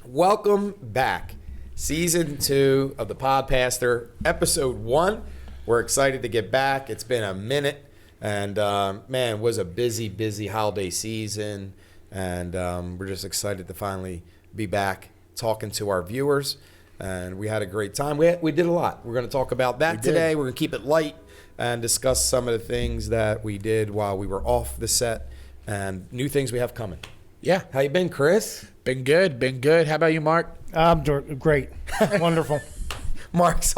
Welcome back. Season 2 of the Podcaster, episode 1. We're excited to get back. It's been a minute, and man, it was a busy holiday season, and we're just excited to finally be back talking to our viewers, and we had a great time. We did a lot. We're going to talk about that today. We're going to keep it light and discuss some of the things that we did while we were off the set and new things we have coming. Yeah. How you been, Chris? Been good. How about you, Mark? I'm doing great. Wonderful. Mark's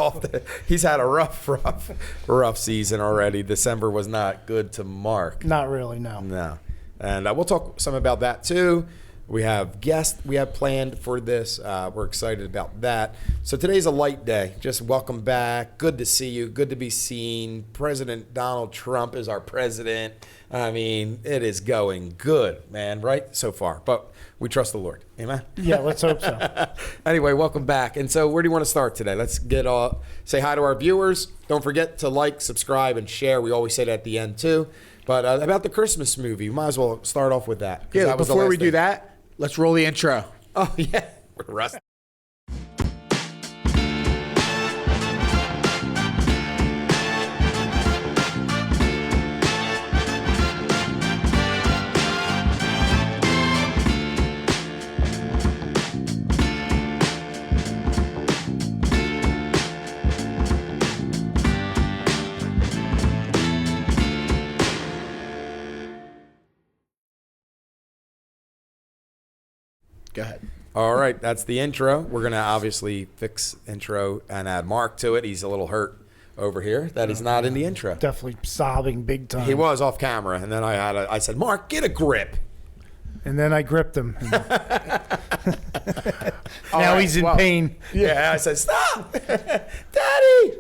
he's had a rough season already. December was not good to Mark. Not really, no. No. And we'll talk some about that too. We have guests we have planned for this. We're excited about that. So today's a light day. Just welcome back. Good to see you. Good to be seen. President Donald Trump is our president. I mean, it is going good, man, right? So far. But we trust the Lord. Amen? Yeah, let's hope so. Anyway, welcome back. And so where do you want to start today? Let's say hi to our viewers. Don't forget to like, subscribe, and share. We always say that at the end too. But about the Christmas movie, we might as well start off with that. Yeah, before we do that, let's roll the intro. Oh, yeah. We're rusty. Go ahead. All right, that's the intro. We're going to obviously fix intro and add Mark to it. He's a little hurt over here that he's not in the intro. Definitely sobbing big time. He was off camera, and then I said, Mark, get a grip. And then I gripped him. Now he's in pain. Yeah, I said, stop, Daddy.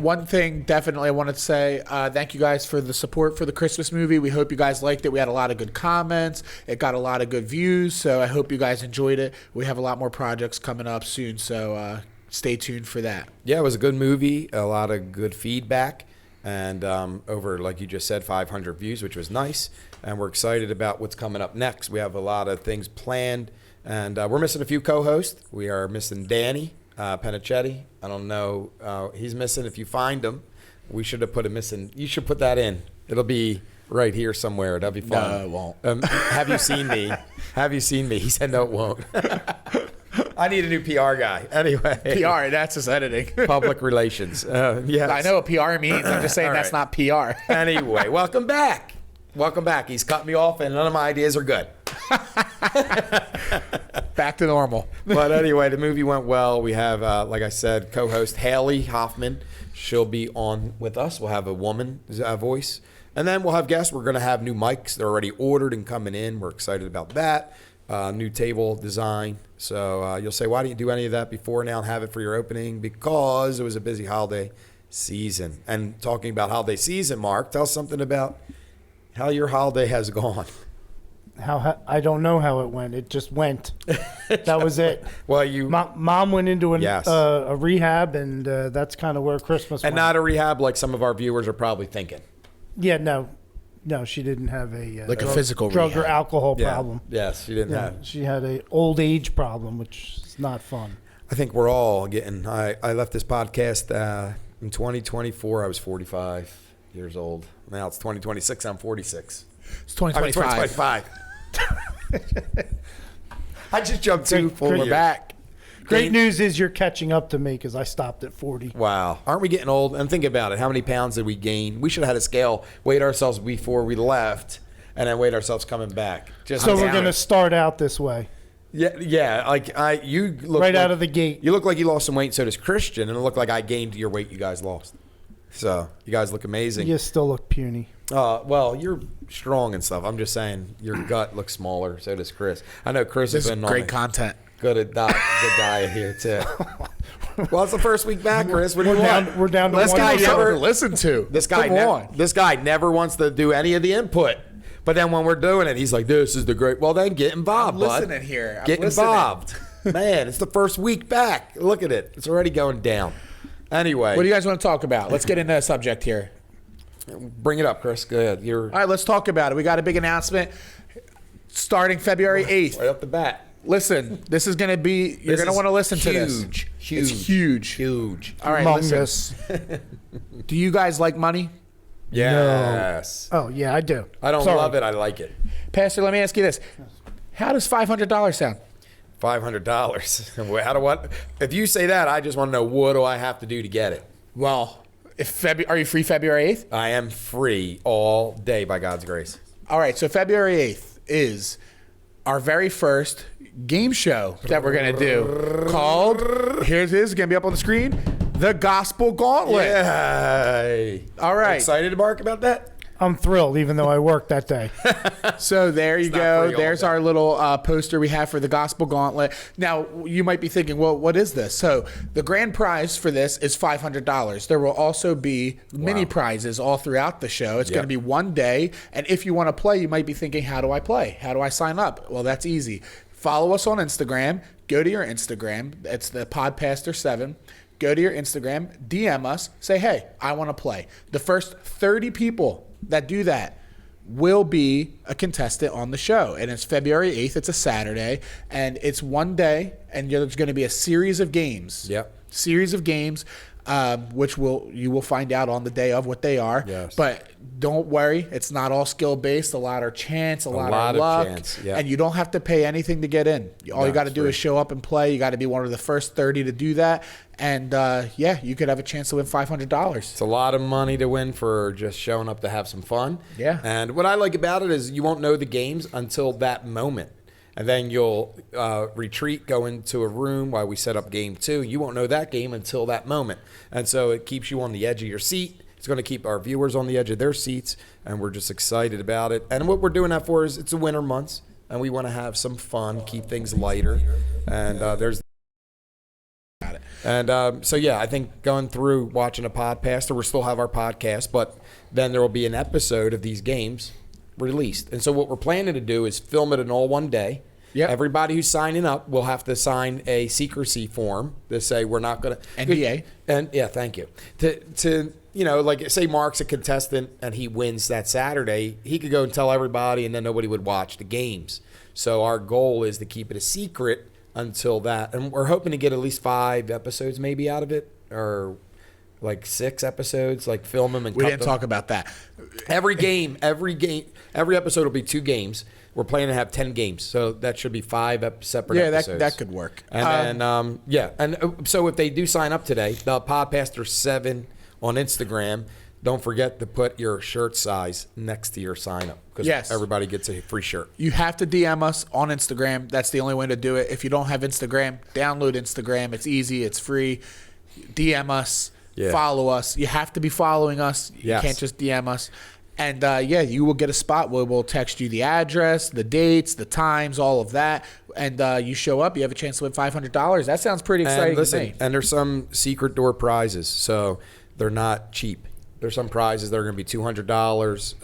One thing definitely I wanted to say, thank you guys for the support for the Christmas movie. We hope you guys liked it. We had a lot of good comments. It got a lot of good views, so I hope you guys enjoyed it. We have a lot more projects coming up soon, so stay tuned for that. Yeah, it was a good movie, a lot of good feedback, and over, like you just said, 500 views, which was nice, and we're excited about what's coming up next. We have a lot of things planned, and we're missing a few co-hosts. We are missing Danny Panicetti. I don't know. He's missing. If you find him, we should have put him missing. You should put that in. It'll be right here somewhere. That'll be fun. No, it won't. Have you seen me? Have you seen me? He said, no, it won't. I need a new PR guy. Anyway. PR, that's just editing. Public relations. Yes. I know what PR means. I'm just saying that's not PR. Anyway, welcome back. Welcome back. He's cut me off, and none of my ideas are good. Back to normal. But anyway, the movie went well. We have, like I said, co-host Haley Hoffman. She'll be on with us. We'll have a woman voice. And then we'll have guests. We're going to have new mics. They're already ordered and coming in. We're excited about that. New table design. So you'll say, why didn't you do any of that before now and have it for your opening? Because it was a busy holiday season. And talking about holiday season, Mark, tell us something about how your holiday has gone. I don't know how it went. It just went. That was it. Well, Mom went into Yes. a rehab, and that's kind of where Christmas went. And not a rehab like some of our viewers are probably thinking. Yeah, no, she didn't have a physical drug rehab. or alcohol Yeah. problem. Yes, she didn't Yeah, have. she had a old age problem, which is not fun. I think we're all getting. I left this podcast in 2024. I was 45 years old. Now it's 2026. I'm 46. It's 2025. 2025. I just jumped too full. We're back. Great news is you're catching up to me because I stopped at 40. Wow. Aren't we getting old? And think about it. How many pounds did we gain? We should have had a scale, weighed ourselves before we left, and then weighed ourselves coming back. So we're going to start out this way. Yeah. Like you look right out of the gate. You look like you lost some weight, so does Christian, and it looked like I gained your weight you guys lost. So you guys look amazing. You still look puny. Well, you're strong and stuff. I'm just saying your gut looks smaller. So does Chris. I know Chris has been great content. Good diet here too. Well, it's the first week back, Chris. What do you want? We're down to This one. guy Never listen to this guy never wants to do any of the input. But then when we're doing it, he's like, "This is the great." Well, then get involved, I'm bud. listening here. Get involved, man. It's the first week back. Look at it. It's already going down. Anyway, What do you guys want to talk about? Let's get into the subject here. bring it up, Chris. Go ahead. All right, let's talk about it. We got a big announcement starting February 8th. Right off the bat. Listen, this is going to be, you're going to want to listen to this. Huge. It's huge. All right, Humongous. listen. Do you guys like money? Yes. Oh, yeah, I do. I don't Sorry. love it. I like it. Pastor, let me ask you this. How does $500 sound? $500. How do what? If you say that, I just want to know, what do I have to do to get it? Well, are you free February 8th? I am free all day by God's grace. All right, so February 8th is our very first game show that we're going to do called, here it is, going to be up on the screen, The Gospel Gauntlet. Yay. All right. Excited, Mark, about that? I'm thrilled, even though I worked that day. So there you not go. free all There's day. our little poster we have for the Gospel Gauntlet. Now, you might be thinking, well, what is this? So the grand prize for this is $500. There will also be mini prizes all throughout the show. It's going to be one day. And if you want to play, you might be thinking, how do I play? How do I sign up? Well, that's easy. Follow us on Instagram. Go to your Instagram. It's the Podpaster7. Go to your Instagram, DM us, say, hey, I want to play. The first 30 people that do that will be a contestant on the show. And it's February 8th. It's a Saturday. And it's one day. And there's going to be a series of games. Yep. Series of games, which you will find out on the day of what they are. Yes. But don't worry. It's not all skill-based. A lot are chance, a lot lot are of luck. chance, yep. And you don't have to pay anything to get in. All you got to it's do free. is show up and play. You got to be one of the first 30 to do that. And, you could have a chance to win $500. It's a lot of money to win for just showing up to have some fun. Yeah. And what I like about it is you won't know the games until that moment. And then you'll retreat, go into a room while we set up game 2. You won't know that game until that moment. And so it keeps you on the edge of your seat. It's going to keep our viewers on the edge of their seats. And we're just excited about it. And what we're doing that for is it's the winter months. And we want to have some fun, keep things lighter. And there's... And so, yeah, I think going through watching a podcaster, we'll still have our podcast, but then there will be an episode of these games released. And so what we're planning to do is film it in all one day. Yep. Everybody who's signing up will have to sign a secrecy form to say we're not going to... NDA. And yeah, thank you. To like say Mark's a contestant and he wins that Saturday, he could go and tell everybody and then nobody would watch the games. So our goal is to keep it a secret until that. And we're hoping to get at least 5 episodes maybe out of it, or like 6 episodes, like film them and We cut didn't them. talk about that. Every episode will be 2 games. We're planning to have 10 games, so that should be 5 separate episodes. That could work. And so if they do sign up today, the Podpaster7 on Instagram, don't forget to put your shirt size next to your sign up, because everybody gets a free shirt. You have to DM us on Instagram. That's the only way to do it. If you don't have Instagram, download Instagram. It's easy. It's free. DM us. Yeah. Follow us. You have to be following us. You Yes. can't just DM us. And, you will get a spot where we'll text you the address, the dates, the times, all of that. And you show up, you have a chance to win $500. That sounds pretty exciting And listen, to me. and there's some secret door prizes, so they're not cheap. There's some prizes that are going to be $200, $100,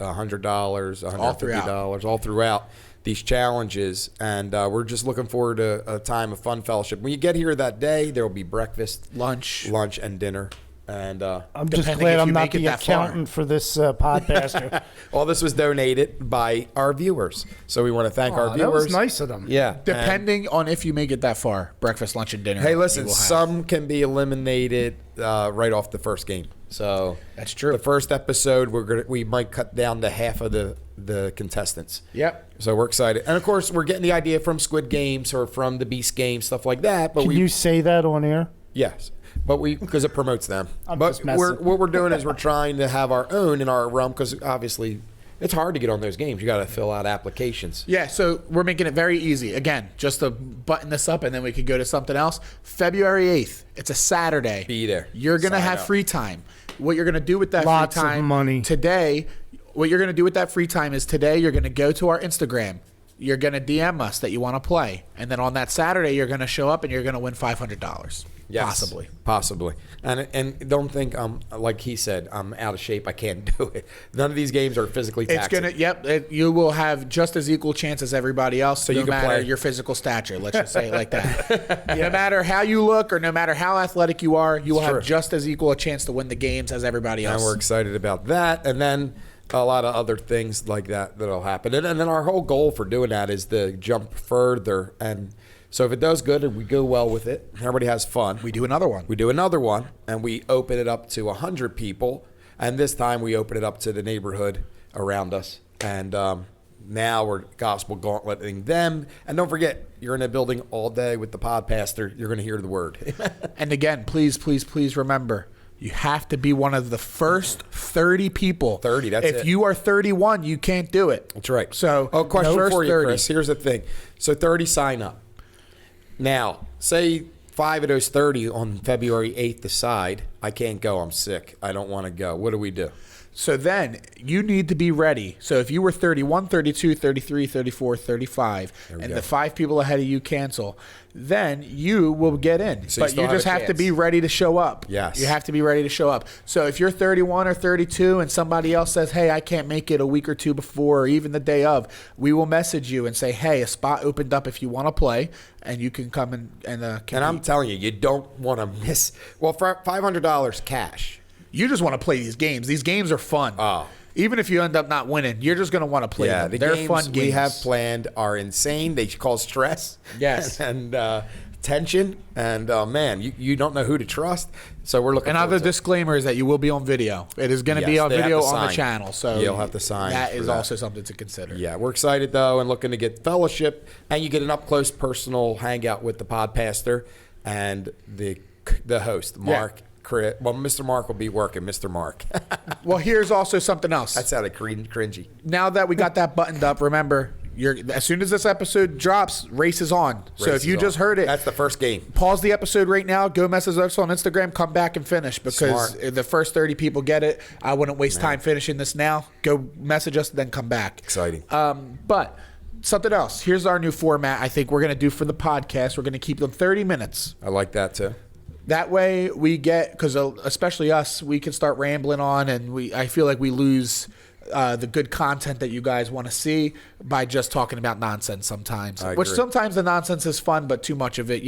$150, all throughout these challenges. And we're just looking forward to a time of fun fellowship. When you get here that day, there will be breakfast, Lunch. and dinner. And I'm just Depending glad if I'm you not make it the that far. accountant for this podcaster. all this was donated by our viewers. So we want to thank our Aw, viewers. that was nice of them. Yeah. Depending on if you make it that far, breakfast, lunch, and dinner. Hey, you listen, will have. some can be eliminated right off the first game. So That's true. The first episode, we might cut down to half of the contestants. Yep. So we're excited, and of course, we're getting the idea from Squid Games or from the Beast Games, stuff like that. But Can you say that on air? yes, but because it promotes them. I'm but just messing. what we're doing is we're trying to have our own in our realm, because obviously it's hard to get on those games. You got to fill out applications. Yeah, so we're making it very easy. Again, just to button this up and then we could go to something else. February 8th, it's a Saturday. Be there. You're going to Sign have up. free time. What you're going to do with that Lots free of time money. today, what you're going to do with that free time is today you're going to go to our Instagram. You're going to DM us that you want to play. And then on that Saturday, you're going to show up and you're going to win $500. Yes, possibly. And don't think like he said, I'm out of shape, I can't do it. None of these games are physically taxing. You will have just as equal chance as everybody else, So no you can matter play. your physical stature. Let's just say it like that. No matter how you look or no matter how athletic you are, you will have true. just as equal a chance to win the games as everybody else. And we're excited about that. And then a lot of other things like that'll happen. And then our whole goal for doing that is to jump further and So if it does good and we go well with it, everybody has fun. We do another one. We do another one, and we open it up to 100 people. And this time we open it up to the neighborhood around us. And now we're gospel gauntleting them. And don't forget, you're in a building all day with the pod pastor. You're going to hear the word. And again, please, please, please remember, you have to be one of the first 30 people. 30, that's it. If you are 31, you can't do it. That's right. So, question first for you, 30. Chris. Here's the thing. So 30 sign up. Now, say 5 of those 30 on February 8th decide, I can't go, I'm sick, I don't want to go. What do we do? So then you need to be ready. So if you were 31, 32, 33, 34, 35, and the 5 people ahead of you cancel, then you will get in. So you but still you have just a have to chance. be ready to show up. Yes. You have to be ready to show up. So if you're 31 or 32 and somebody else says, hey, I can't make it a week or two before or even the day of, we will message you and say, hey, a spot opened up if you want to play, and you can come and compete. And I'm telling you, you don't want to miss. Well, for $500 cash. You just want to play these games. These games are fun. Oh. Even if you end up not winning, you're just going to want to play them. The They're games fun games. we have planned are insane. They cause stress. Yes. and tension. And, man, you don't know who to trust. So we're looking Another forward to it. disclaimer is that you will be on video. It is going to be Yes, on they have video to on the sign. channel. So You'll have to sign That for is that. also something to consider. Yeah, we're excited, though, and looking to get fellowship. And you get an up-close personal hangout with the pod pastor and the host, Mark. Chris. Well, Mr. Mark will be working, Mr. Mark. Well, here's also something else. That sounded cringy. Now that we got that buttoned up, remember, as soon as this episode drops, race is on. So Race if you is just on. heard it, That's the first game. pause the episode right now, go message us on Instagram, come back and finish because Smart. if the first 30 people get it. I wouldn't waste time finishing this now. Go message us, then come back. Exciting. But something else. Here's our new format I think we're going to do for the podcast. We're going to keep them 30 minutes. I like that, too. That way we get, because especially us, we can start rambling on, and I feel like we lose the good content that you guys want to see by just talking about nonsense sometimes. I Which agree. sometimes the nonsense is fun, but too much of it,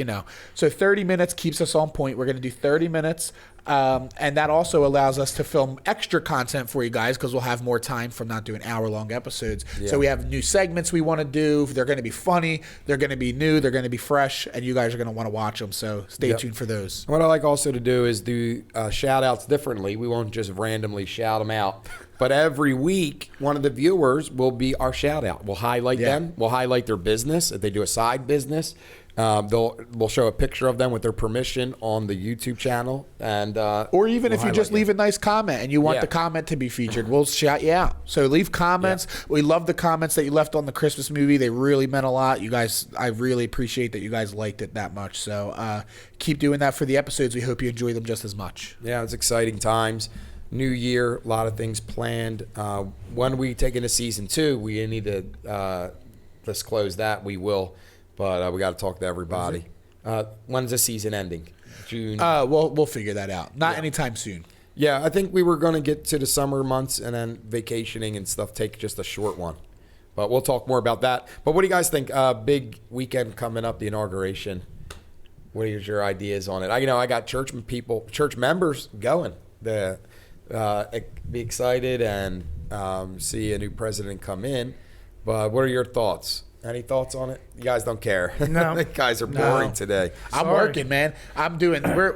So 30 minutes keeps us on point. We're going to do 30 minutes, and that also allows us to film extra content for you guys because we'll have more time from not doing hour-long episodes. Yeah. So we have new segments we want to do. They're going to be funny. They're going to be new. They're going to be fresh, and you guys are going to want to watch them. So stay tuned for those. What I like also to do is do shout-outs differently. We won't just randomly shout them out. But every week, one of the viewers will be our shout-out. We'll highlight them. We'll highlight their business. If they do a side business, we'll show a picture of them with their permission on the YouTube channel. And Or even if you just leave a nice comment and you want Yeah. the comment to be featured, we'll shout you out. So leave comments. Yeah. We love the comments that you left on the Christmas movie. They really meant a lot. You guys, I really appreciate that you guys liked it that much. So keep doing that for the episodes. We hope you enjoy them just as much. Yeah, it's exciting times. New year, a lot of things planned. When we take into season 2, we need to disclose that. We will, but we got to talk to everybody. When's the season ending? June. We'll figure that out. Not anytime soon. Yeah, I think we were going to get to the summer months and then vacationing and stuff, take just a short one. But we'll talk more about that. But what do you guys think? Big weekend coming up, the inauguration. What are your ideas on it? I got church members going. Be excited and see a new president come in. But what are your thoughts? Any thoughts on it? You guys don't care. No. You guys are boring No. today. I'm Sorry. working, man.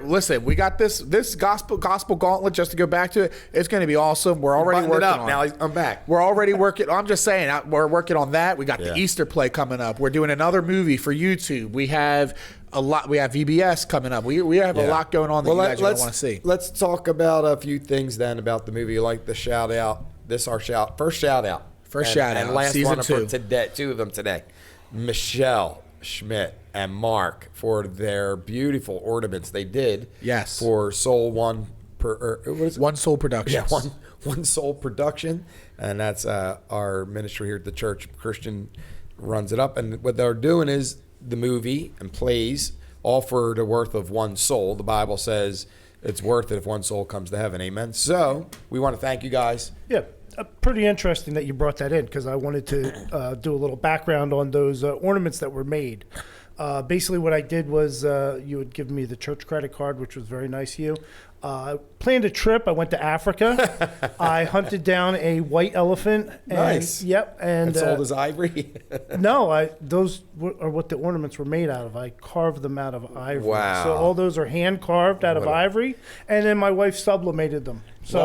Listen, we got this gospel gauntlet, just to go back to it. It's going to be awesome. We're already Button it working up. on Now it. I'm back. We're already working. I'm just saying, we're working on that. We got the Yeah. Easter play coming up. We're doing another movie for YouTube. We have a lot. We have VBS coming up. We have a lot going on that you guys are going to want to see. Let's talk about a few things then about the movie. Like the shout out. First shout out. And last season one 2. for today. 2 of them today. Michelle Schmidt and Mark for their beautiful ornaments they did. Yes. For Soul One. What is it? One Soul Productions. Yeah, one Soul Production, and that's our ministry here at the church. Christian runs it up, and what they're doing is the movie and plays all for the worth of one soul. The Bible says it's worth it if one soul comes to heaven. Amen. So we want to thank you guys. Yeah, pretty interesting that you brought that in because I wanted to do a little background on those ornaments that were made. Basically, what I did was you had given me the church credit card, which was very nice of you. Planned a trip. I went to Africa. I hunted down a white elephant. And, Nice. Yep. And sold as ivory. no, those are what the ornaments were made out of. I carved them out of ivory. Wow. So all those are hand carved out of ivory, and then my wife sublimated them. So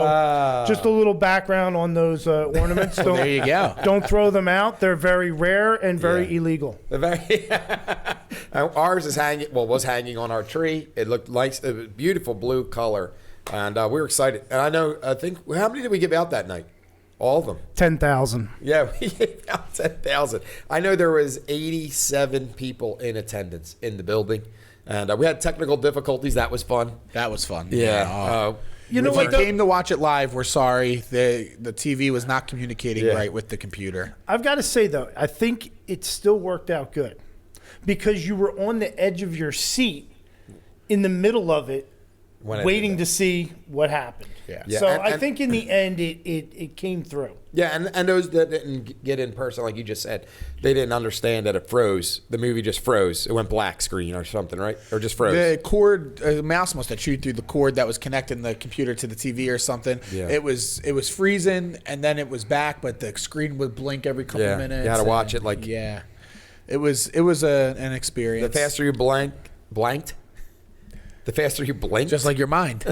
just a little background on those ornaments. There you go. Don't throw them out. They're very rare and very illegal. Ours is was hanging on our tree. It looked nice, a beautiful blue color, and we were excited. And I think, how many did we give out that night? All of them. 10,000. Yeah, we gave out 10,000. I know there was 87 people in attendance in the building, and we had technical difficulties. That was fun. That was fun. Yeah. You know If what? you came to watch it live, we're sorry. The TV was not communicating right with the computer. I've got to say, though, I think it still worked out good because you were on the edge of your seat in the middle of it, waiting to see what happened. Yeah. So and I think in the end, it came through. Yeah, and those that didn't get in person, like you just said, they didn't understand that it froze. The movie just froze. It went black screen or something, right? Or just froze. The cord, mouse must have chewed through the cord that was connecting the computer to the TV or something. Yeah. It was freezing, and then it was back, but the screen would blink every couple minutes. You had to watch it like it was an experience. the faster you blanked, the faster you blinked. Just like your mind.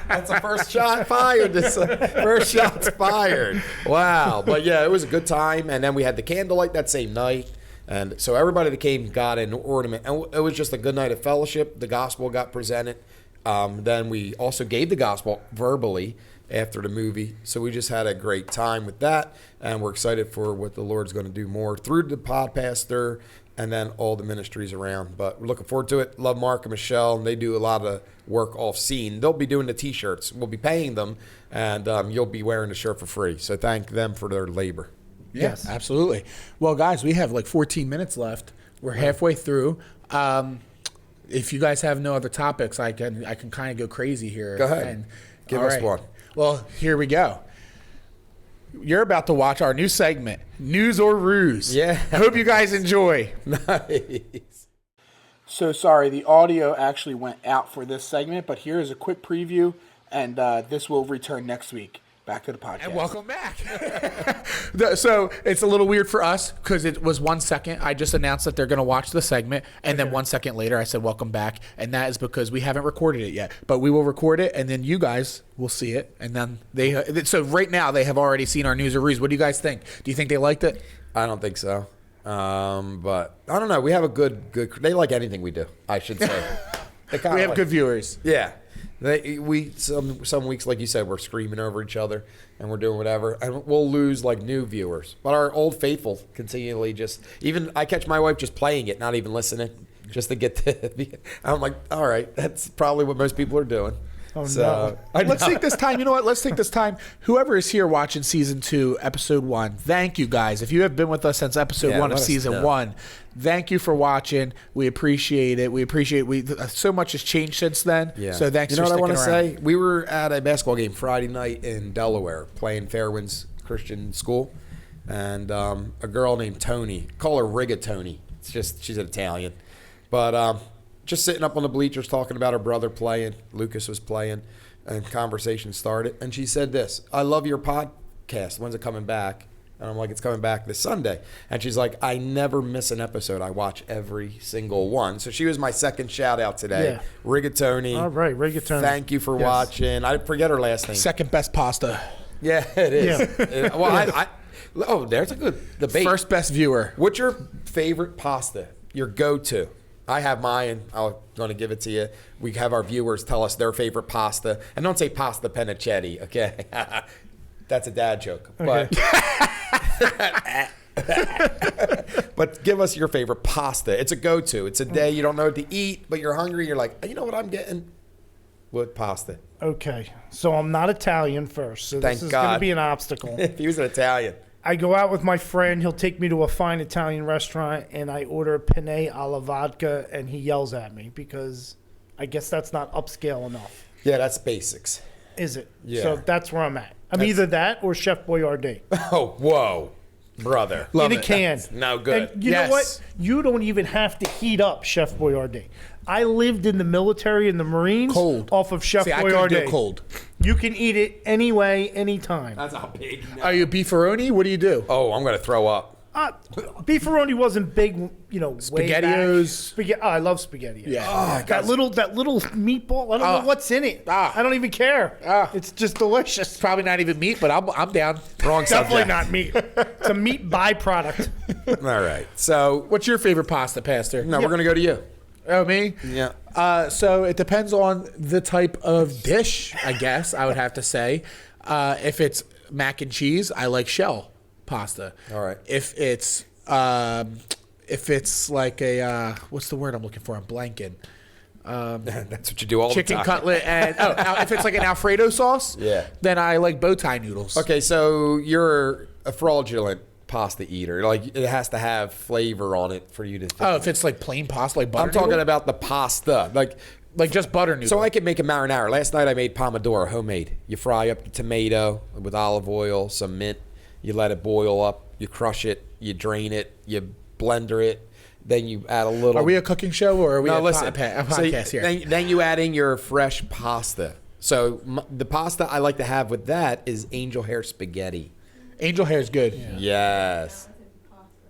That's the first shot fired. First shot's fired. Wow. But yeah, it was a good time. And then we had the candlelight that same night. And so everybody that came got an ornament. And it was just a good night of fellowship. The gospel got presented. Then we also gave the gospel verbally after the movie. So we just had a great time with that. And we're excited for what the Lord's going to do more through the podcaster and then all the ministries around. But we're looking forward to it. Love Mark and Michelle, and they do a lot of work off scene. They'll be doing the T-shirts. We'll be paying them, and you'll be wearing the shirt for free. So thank them for their labor. Yes, absolutely. Well, guys, we have like 14 minutes left. We're halfway through. If you guys have no other topics, I can kind of go crazy here. Go ahead. Give us one. Well, here we go. You're about to watch our new segment, News or Ruse. Yeah. I hope you guys enjoy. Nice. So sorry, the audio actually went out for this segment, but here is a quick preview, and this will return next week. Back to the podcast. And welcome back. So it's a little weird for us because it was 1 second. I just announced that they're going to watch the segment. And then 1 second later, I said, welcome back. And that is because we haven't recorded it yet. But we will record it, and then you guys will see it. And then so right now, they have already seen our News or Ruse. What do you guys think? Do you think they liked it? I don't think so. But I don't know. We have a good. They like anything we do, I should say. We have good viewers. Yeah. Some weeks, like you said, we're screaming over each other and we're doing whatever, and we'll lose like new viewers. But our old faithful continually I catch my wife just playing it, not even listening, just to get to. I'm like, all right, that's probably what most people are doing. Oh, no. Let's take this time. You know what? Let's take this time. Whoever is here watching season 2, episode 1, thank you guys. If you have been with us since episode 1 of season 1, thank you for watching. We appreciate it. So much has changed since then. Yeah. So thanks for sticking around. You know what I want to say? We were at a basketball game Friday night in Delaware playing Fairwinds Christian School, and a girl named Tony, call her Rigatoni. She's an Italian, but just sitting up on the bleachers talking about her brother playing. Lucas was playing, and conversation started. And she said this, I love your podcast. When's it coming back? And I'm like, it's coming back this Sunday. And she's like, I never miss an episode. I watch every single one. So she was my second shout out today. Yeah. Rigatoni. All right, Rigatoni. Thank you for watching. I forget her last name. Second best pasta. Yeah, it is. Yeah. There's a good debate. First best viewer. What's your favorite pasta? Your go-to? I have mine. I'm going to give it to you. We have our viewers tell us their favorite pasta. And don't say pasta penicetti, okay? That's a dad joke. Okay. But give us your favorite pasta. It's a go-to. It's a day you don't know what to eat, but you're hungry. You're like, you know what I'm getting? What pasta? Okay. So I'm not Italian first. So Thank this is God. going to be an obstacle. If he was an Italian. I go out with my friend. He'll take me to a fine Italian restaurant, and I order penne alla vodka, and he yells at me because I guess that's not upscale enough. Yeah, that's basics. Is it? Yeah. So that's where I'm at. I'm either that or Chef Boyardee. Oh, whoa. brother. Love in a it. can. No good. And you Yes. know what? You don't even have to heat up Chef Boyardee. I lived in the military in the Marines. Cold. Off of Chef See, I couldn't do Boyardee. it cold. You can eat it anyway, anytime. That's how big. Are you a beefaroni? What do you do? Oh, I'm gonna throw up. Beefaroni wasn't big, way back. SpaghettiOs. I love spaghetti. Yeah. that little meatball. I don't know what's in it. I don't even care. It's just delicious. It's probably not even meat, but I'm down. Wrong Definitely subject. not meat. It's a meat byproduct. All right. So What's your favorite pasta, Pastor? no, we're gonna go to you. Oh, me? Yeah. So it depends on the type of dish, I guess, I would have to say. If it's mac and cheese, I like shell pasta. All right. If it's like a, what's the word I'm looking for? I'm blanking. That's what you do all Chicken the time. cutlet and, if it's like an Alfredo sauce, Yeah. then I like bow tie noodles. Okay, so you're a fraudulent pasta eater. Like it has to have flavor on it for you to. Oh, if it's like plain pasta, like butter I'm talking noodle? about the pasta. like just butter noodle. So I can make a marinara. Last night I made pomodoro, homemade. You fry up the tomato with olive oil, some mint. You let it boil up. You crush it. You drain it. You blender it. Then you add a little. Are we a cooking show or are we No, a listen. podcast here? Then you add in your fresh pasta. So the pasta I like to have with that is angel hair spaghetti. Angel hair is good. Yes.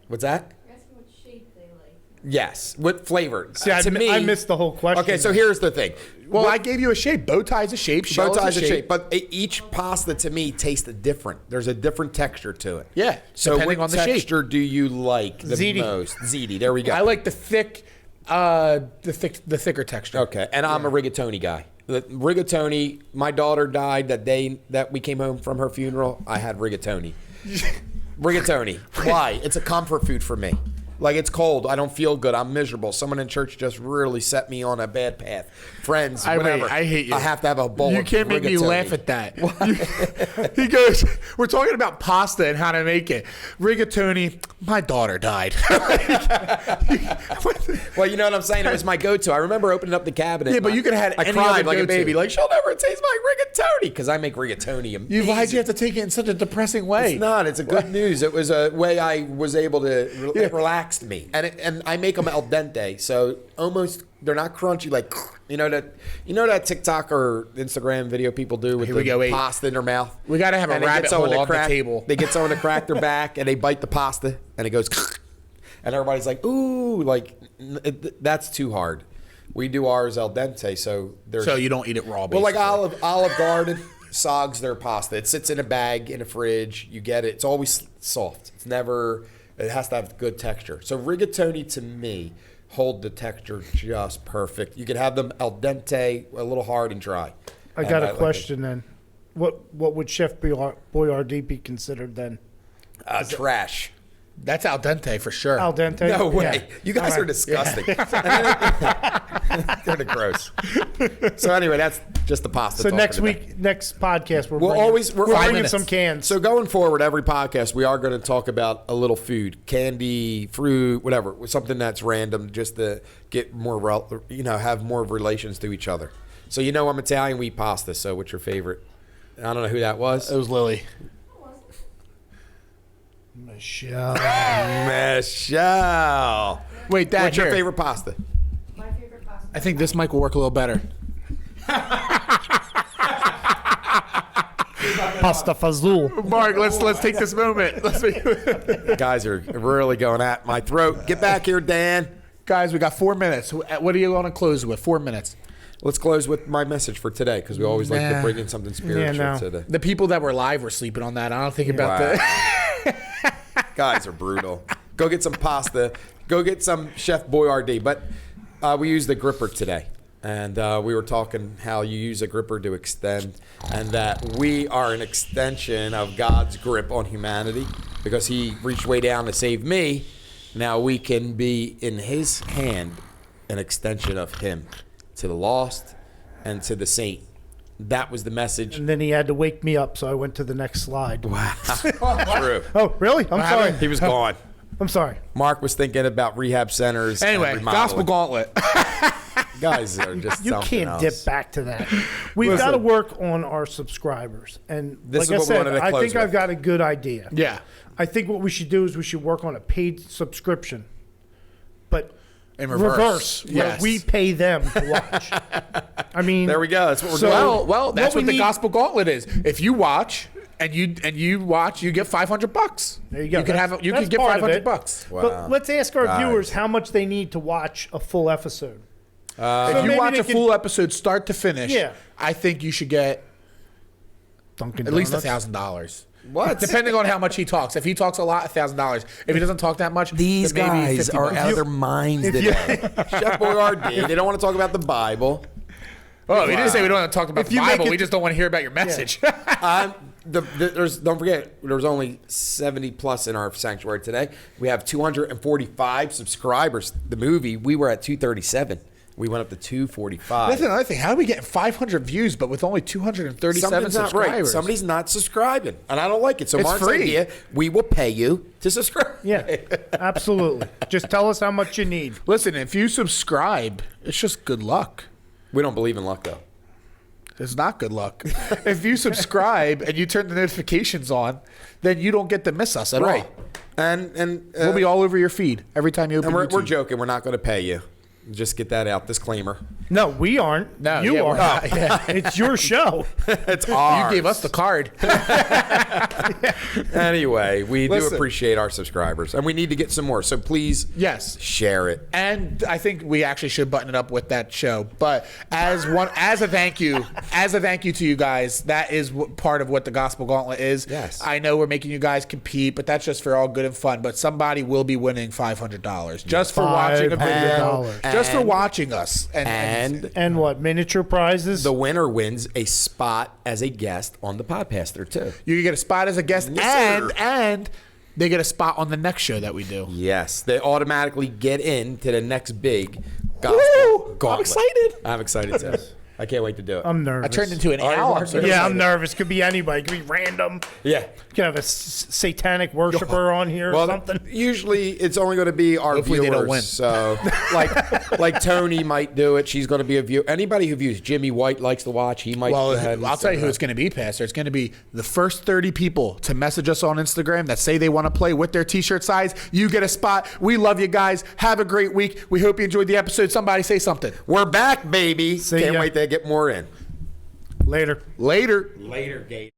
What's that? You're asking what shape they like. Yes. What flavor? See, I missed the whole question. Okay, so here's the thing. Well, I gave you a shape. Bow tie's a shape. Shell Bow is ties a shape, but each pasta to me tastes different. There's a different texture to it. Yeah, So depending what on the shape. texture do you like the Ziti. most? Ziti. There we go. I like the thick, the thicker texture. Okay, and I'm a rigatoni guy. The rigatoni. My daughter died that day that we came home from her funeral. I had rigatoni. Rigatoni. Why? It's a comfort food for me. Like it's cold. I don't feel good. I'm miserable. Someone in church just really set me on a bad path. Friends, whatever. I hate you. I have to have a bowl You of can't make me rigatoni. laugh at that. He goes, we're talking about pasta and how to make it. Rigatoni, my daughter died. Well, you know what I'm saying? It was my go-to. I remember opening up the cabinet. Yeah, but and you could have had I any cried other like a go-to. baby. Like, she'll never taste my rigatoni. Because I make rigatoni amazing. Why'd you have to take it in such a depressing way? It's not. It's a good news. It was a way I was able to. It relaxed me, and I make them al dente, so almost they're not crunchy. Like that TikTok or Instagram video people do with Here we the go, wait. pasta in their mouth. We gotta have a And they get rabbit someone hole to on the crack- table. They get someone to crack their back, and they bite the pasta, and it goes, and everybody's like, "Ooh!" Like that's too hard. We do ours al dente, so there's. So you don't eat it raw, Well, like basically. Olive Garden sogs their pasta. It sits in a bag in a fridge. You get it. It's always soft. It's never. It has to have good texture. So rigatoni to me hold the texture just perfect. You can have them al dente, a little hard and dry. I And got a like it. question then. What would Chef Boyardee be considered then? Trash. That's al dente for sure. Al dente? No way. Yeah. You guys All are right. disgusting. They're gross. So anyway, that's just the pasta. So talk next for today. week, next podcast, we're We're bringing minutes. some cans. So going forward, every podcast we are going to talk about a little food, candy, fruit, whatever, something that's random, just to get more, have more relations to each other. So I'm Italian, we eat pasta. So what's your favorite? I don't know who that was. It was Lily. Michelle. Michelle. Wait, Dad, What's your here. favorite pasta? My favorite pasta. I think this mic will work a little better. Pasta fazool. Mark, let's take this moment. Guys are really going at my throat. Get back here, Dan. Guys, we got 4 minutes. What are you going to close with? 4 minutes. Let's close with my message for today because we always like to Nah. bring in something spiritual no. to the The people that were live were sleeping on that. I don't think about Wow. that. Guys are brutal. Go get some pasta. Go get some Chef Boyardee. But we used the gripper today. And we were talking how you use a gripper to extend and that we are an extension of God's grip on humanity because he reached way down to save me. Now we can be in his hand, an extension of him to the lost and to the saint. That was the message. And then he had to wake me up, so I went to the next slide. True. Oh, really? I'm sorry. He was gone. I'm sorry. Mark was thinking about rehab centers. and Anyway, remodeling. Gospel Gauntlet. guys are just You something can't else. dip back to that. We've got to work on our subscribers. And This like I is what we said, wanted to I close think I've with. got a good idea. Yeah. I think what we should do is we should work on a paid subscription, but In reverse. where Yes. we pay them to watch. I mean, There we go. That's what we're So- doing. Well, that's What we what the need- Gospel Gauntlet is. If you watch and you watch, you get $500. There you go. You can That's- have you that's can get part of it. $500. Wow. But let's ask our Guys. viewers how much they need to watch a full episode. If So you maybe watch they a can- full episode start to finish, Yeah. I think you should get Dunkin' at least Donuts. $1,000. What? Depending on how much he talks. If he talks a lot, $1,000. If he doesn't talk that much, These then maybe guys 50 are bucks. out of their minds today. Chef Boyardee, they don't want to talk about the Bible. Oh, he didn't say we don't want to talk about If the you make Bible. it- We just don't want to hear about your message. Don't forget, there was only 70 plus in our sanctuary today. We have 245 subscribers. The movie, we were at 237. We went up to 245. That's another thing. How are we getting 500 views, but with only 237 Something's not subscribers? right. Somebody's not subscribing, and I don't like it. So It's Mark's free. idea, we will pay you to subscribe. Yeah, absolutely. Just tell us how much you need. Listen, if you subscribe, it's just good luck. We don't believe in luck, though. It's not good luck. If you subscribe and you turn the notifications on, then you don't get to miss us at Right. all. And We'll be all over your feed every time you open and we're YouTube. joking. We're not going to pay you. Just get that out. Disclaimer. No, we aren't. No, you yeah, are. we're not. Yeah. It's your show. It's You ours. gave us the card. Anyway, we do Listen. appreciate our subscribers, and we need to get some more. So please, Yes. share it. And I think we actually should button it up with that show. But as a thank you to you guys, that is part of what the Gospel Gauntlet is. Yes. I know we're making you guys compete, but that's just for all good and fun. But somebody will be winning $500 just for watching a video, $500. just for And- watching us. And And what, miniature prizes? the winner wins a spot as a guest on the Podcaster too. you can get a spot as a guest, Yes, sir. and they get a spot on the next show that we do. Yes, they automatically get into the next big Gospel Woo! I'm Gauntlet. excited. I'm excited too. I can't wait to do it. I'm nervous. I turned into an Are you, owl. Mark? I'm so Yeah, excited. I'm nervous. Could be anybody. Could be random. yeah. You could have a satanic worshiper on here or Well, something. usually it's only going to be our Hopefully they viewers. don't win. So, like Tony might do it. She's going to be a viewer. Anybody who views Jimmy White likes to watch. He might. Well, go ahead and I'll tell you say who that. it's going to be, Pastor. It's going to be the first 30 people to message us on Instagram that say they want to play with their T-shirt size. You get a spot. We love you guys. Have a great week. We hope you enjoyed the episode. Somebody say something. We're back, baby. See Can't ya. wait to get more in. Later. Later. Later, Gate.